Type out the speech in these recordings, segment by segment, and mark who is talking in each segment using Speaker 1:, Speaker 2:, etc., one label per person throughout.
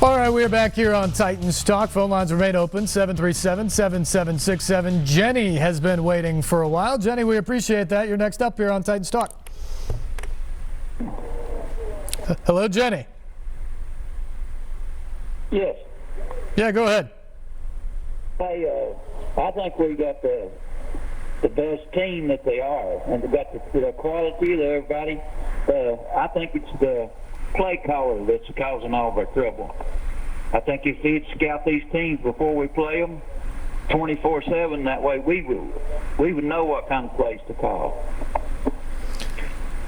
Speaker 1: All right, we are back here on Titans Talk. Phone lines remain open, 737-7767. Jenny has been waiting for a while. Jenny, we appreciate that. You're next up here on Titans Talk. Hello, Jenny.
Speaker 2: Yes.
Speaker 1: Yeah, go ahead.
Speaker 2: Hey, I think we got the best team that they are, and they got the quality of everybody. I think it's the play caller that's causing all of our trouble. I think if he'd scout these teams before we play them 24/7, that way we would know what kind of plays to call.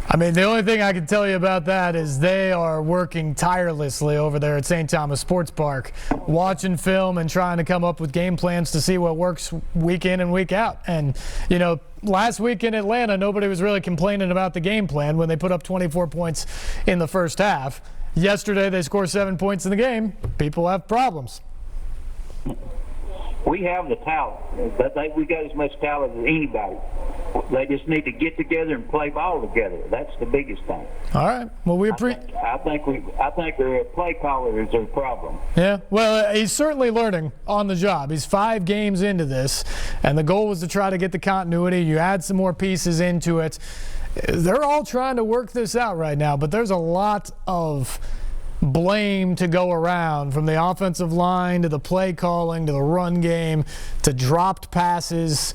Speaker 1: I mean, the only thing I can tell you about that is they are working tirelessly over there at St. Thomas Sports Park, watching film and trying to come up with game plans to see what works week in and week out. And, you know, last week in Atlanta, nobody was really complaining about the game plan when they put up 24 points in the first half. Yesterday, they scored 7 points in the game. People have problems.
Speaker 2: We have the talent. We got as much talent as anybody. They just need to get together and play ball together. That's the biggest thing.
Speaker 1: All right. Well, we appreciate.
Speaker 2: I think their play caller is their problem.
Speaker 1: Yeah. Well, he's certainly learning on the job. He's 5 games into this, and the goal was to try to get the continuity. You add some more pieces into it. They're all trying to work this out right now, but there's a lot of blame to go around, from the offensive line to the play calling to the run game to dropped passes.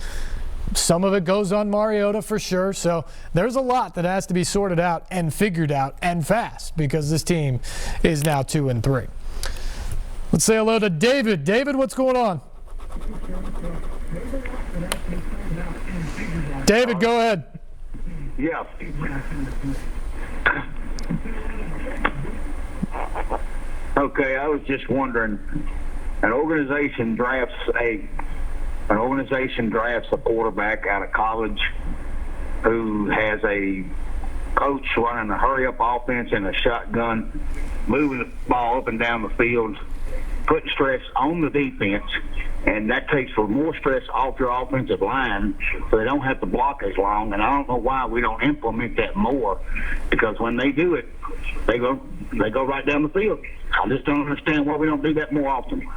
Speaker 1: Some of it goes on Mariota for sure. So there's a lot that has to be sorted out and figured out, and fast, because this team is now 2-3. Let's say hello to David. David, what's going on? David, go ahead.
Speaker 3: Yeah. Okay, I was just wondering, an organization drafts a quarterback out of college who has a coach running a hurry-up offense and a shotgun, moving the ball up and down the field, putting stress on the defense, and that takes more stress off your offensive line, so they don't have to block as long. And I don't know why we don't implement that more, because when they do it, they go right down the field. I just don't understand why we don't do that more often.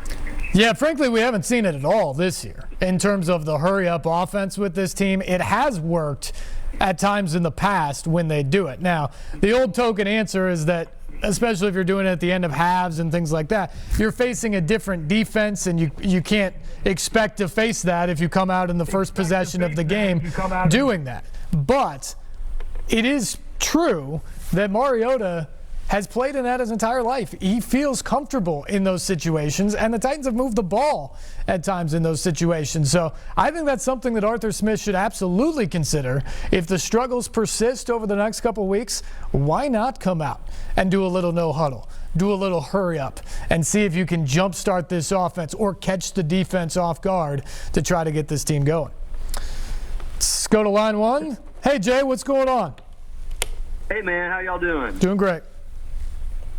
Speaker 1: Yeah, frankly, we haven't seen it at all this year in terms of the hurry-up offense with this team. It has worked at times in the past when they do it. Now, the old token answer is that, especially if you're doing it at the end of halves and things like that, you're facing a different defense, and you can't expect to face that if you come out in the first possession of the game doing that. But it is true that Mariota has played in that his entire life. He feels comfortable in those situations, and the Titans have moved the ball at times in those situations. So I think that's something that Arthur Smith should absolutely consider. If the struggles persist over the next couple weeks, why not come out and do a little no huddle, do a little hurry up, and see if you can jumpstart this offense or catch the defense off guard to try to get this team going. Let's go to line 1. Hey, Jay, what's going on?
Speaker 4: Hey, man, how y'all doing?
Speaker 1: Doing great.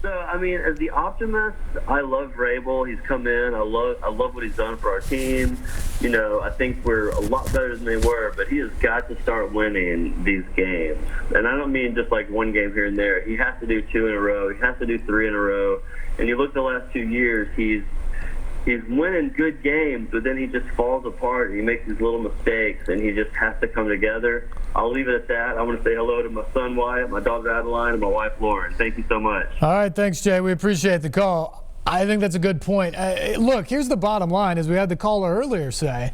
Speaker 4: So, I mean, as the optimist, I love Vrabel. He's come in. I love what he's done for our team. You know, I think we're a lot better than they were, but he has got to start winning these games. And I don't mean just like one game here and there. He has to do 2 in a row. He has to do 3 in a row. And you look at the last 2 years, he's winning good games, but then he just falls apart. He makes these little mistakes, and he just has to come together. I'll leave it at that. I want to say hello to my son Wyatt, my daughter Adeline, and my wife Lauren. Thank you so much.
Speaker 1: All right, thanks, Jay. We appreciate the call. I think that's a good point. Look, here's the bottom line, as we had the caller earlier say.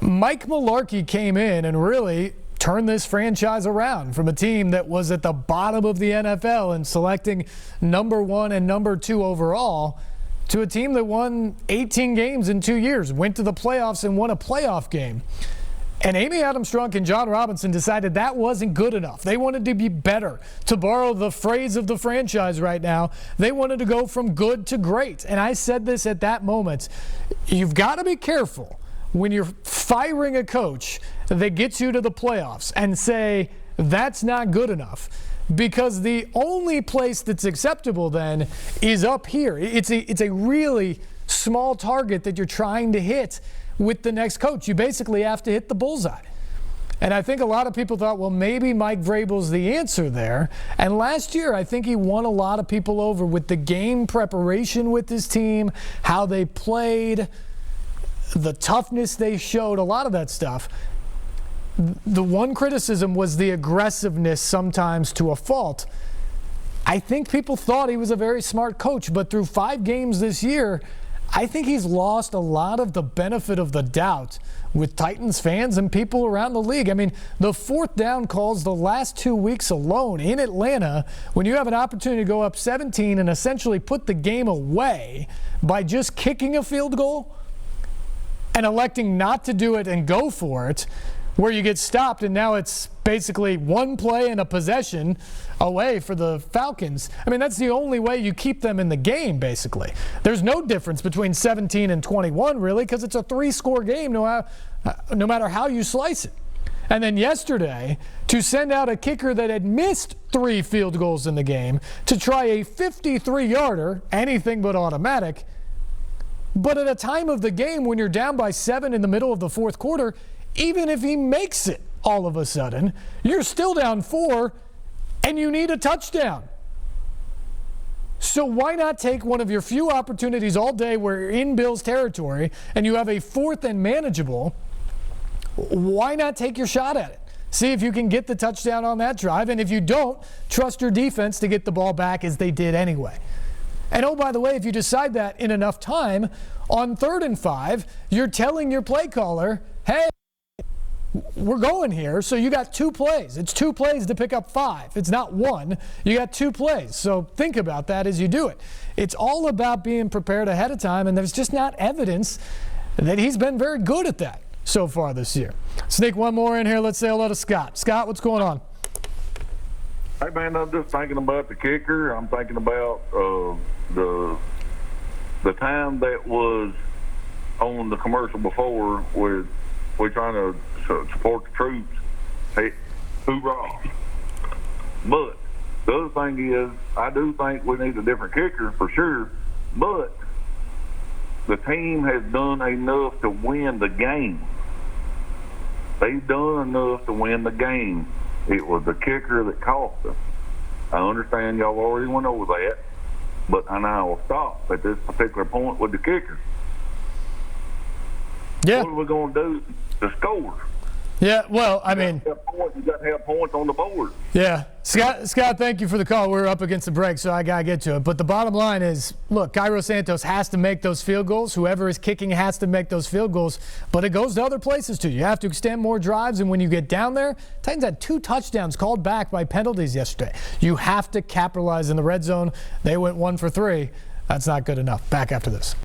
Speaker 1: Mike Mularkey came in and really turned this franchise around from a team that was at the bottom of the NFL and selecting number 1 and number 2 overall to a team that won 18 games in 2 years, went to the playoffs and won a playoff game. And Amy Adams-Strunk and John Robinson decided that wasn't good enough. They wanted to be better. To borrow the phrase of the franchise right now, they wanted to go from good to great. And I said this at that moment. You've got to be careful when you're firing a coach that gets you to the playoffs and say, that's not good enough. Because the only place that's acceptable then is up here. It's a really small target that you're trying to hit with the next coach. You basically have to hit the bullseye. And I think a lot of people thought, well, maybe Mike Vrabel's the answer there. And last year, I think he won a lot of people over with the game preparation with his team, how they played, the toughness they showed, a lot of that stuff. The one criticism was the aggressiveness sometimes to a fault. I think people thought he was a very smart coach, but through 5 games this year, I think he's lost a lot of the benefit of the doubt with Titans fans and people around the league. I mean, the 4th down calls the last 2 weeks alone in Atlanta, when you have an opportunity to go up 17 and essentially put the game away by just kicking a field goal and electing not to do it and go for it, where you get stopped and now it's basically one play and a possession away for the Falcons. I mean, that's the only way you keep them in the game, basically. There's no difference between 17 and 21, really, because it's a 3-score game no matter how you slice it. And then yesterday, to send out a kicker that had missed 3 field goals in the game to try a 53-yarder, anything but automatic, but at a time of the game when you're down by 7 in the middle of the 4th quarter, even if he makes it all of a sudden, you're still down 4 and you need a touchdown. So why not take one of your few opportunities all day where you're in Bills territory and you have a 4th and manageable? Why not take your shot at it? See if you can get the touchdown on that drive, and if you don't, trust your defense to get the ball back as they did anyway. And oh, by the way, if you decide that in enough time, on 3rd and 5, you're telling your play caller, hey, we're going here, so you got 2 plays. It's 2 plays to pick up 5. It's not 1. You got 2 plays. So think about that as you do it. It's all about being prepared ahead of time, and there's just not evidence that he's been very good at that so far this year. Sneak one more in here. Let's say hello to Scott. Scott, what's going on?
Speaker 5: Hey, man, I'm just thinking about the kicker. I'm thinking about the time that was on the commercial before with we're trying to support the troops. Hey, hoorah. But the other thing is, I do think we need a different kicker for sure, but the team has done enough to win the game. They've done enough to win the game. It was the kicker that cost us. I understand y'all already went over that, but I now will stop at this particular point with the kicker.
Speaker 1: Yeah.
Speaker 5: What are we going to do to score?
Speaker 1: Yeah, well, I mean,
Speaker 5: you got to have points on the board.
Speaker 1: Yeah. Scott, thank you for the call. We're up against the break, so I got to get to it. But the bottom line is, look, Cairo Santos has to make those field goals. Whoever is kicking has to make those field goals. But it goes to other places, too. You have to extend more drives, and when you get down there, Titans had 2 touchdowns called back by penalties yesterday. You have to capitalize in the red zone. They went 1 for 3. That's not good enough. Back after this.